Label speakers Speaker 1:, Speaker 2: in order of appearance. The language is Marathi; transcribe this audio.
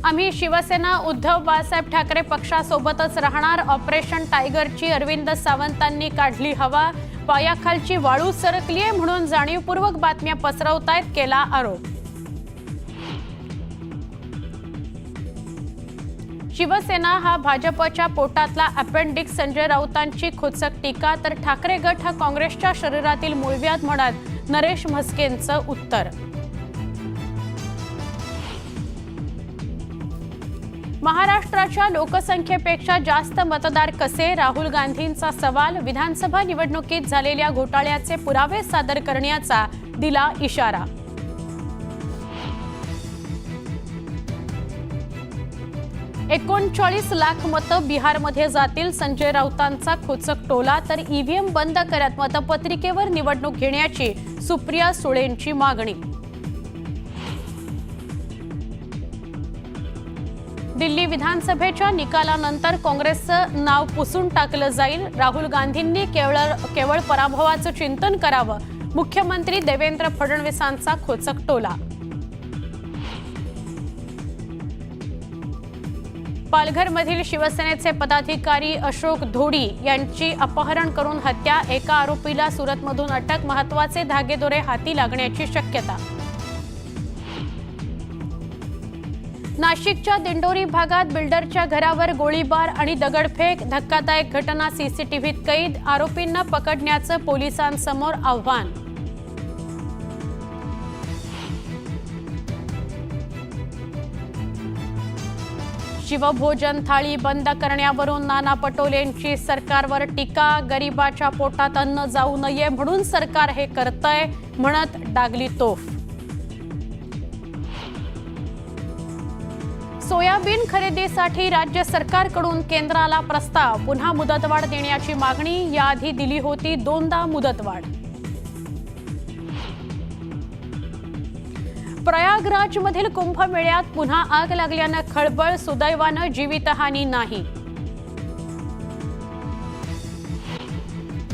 Speaker 1: आम्ही शिवसेना उद्धव बाळासाहेब ठाकरे पक्षासोबतच राहणार। ऑपरेशन टायगरची अरविंद सावंतांनी काढली हवा। पायाखालची वाळू सरकलीये म्हणून जाणीवपूर्वक बातम्या पसरवतायत, केला आरोप। शिवसेना हा भाजपच्या पोटातला अपेंडिक्स, संजय राऊतांची खोचक टीका। तर ठाकरे गट हा काँग्रेसच्या शरीरातील मूळव्याध म्हणत नरेश म्हस्केंचं उत्तर। महाराष्ट्राच्या लोकसंख्येपेक्षा जास्त मतदार कसे? राहुल गांधींचा सवाल। विधानसभा निवडणुकीत झालेल्या घोटाळ्याचे पुरावे सादर करण्याचा दिला इशारा। 39 लाख मतं बिहारमध्ये जातील, संजय राऊतांचा खोचक टोला। तर ईव्हीएम बंद करत मतपत्रिकेवर निवडणूक घेण्याची सुप्रिया सुळेंची मागणी। दिल्ली विधानसभेच्या निकालानंतर काँग्रेसचं नाव पुसून टाकलं जाईल। राहुल गांधींनी केवळ पराभवाचं चिंतन करावं, मुख्यमंत्री देवेंद्र फडणवीसांचा खोचक टोला। पालघरमधील शिवसेनेचे पदाधिकारी अशोक धोडी यांची अपहरण करून हत्या। एका आरोपीला सुरतमधून अटक। महत्त्वाचे धागेदोरे हाती लागण्याची शक्यता। नाशिकच्या दिंडोरी भागात बिल्डरच्या घरावर गोळीबार आणि दगडफेक। धक्कादायक घटना सीसीटीव्हीत कैद। आरोपींना पकडण्याचं पोलिसांसमोर आव्हान। शिवभोजन थाळी बंद करण्यावरून नाना पटोलेंची सरकारवर टीका। गरिबाच्या पोटात अन्न जाऊ नये म्हणून सरकार हे करतंय म्हणत डागली तोफ। सोयाबीन खरेदीसाठी राज्य सरकारकडून केंद्राला प्रस्ताव। पुन्हा मुदतवाढ देण्याची मागणी। याआधी दिली होती 2दा मुदतवाढ। प्रयागराजमधील कुंभमेळ्यात पुन्हा आग लागल्यानं खळबळ। सुदैवानं जीवितहानी नाही।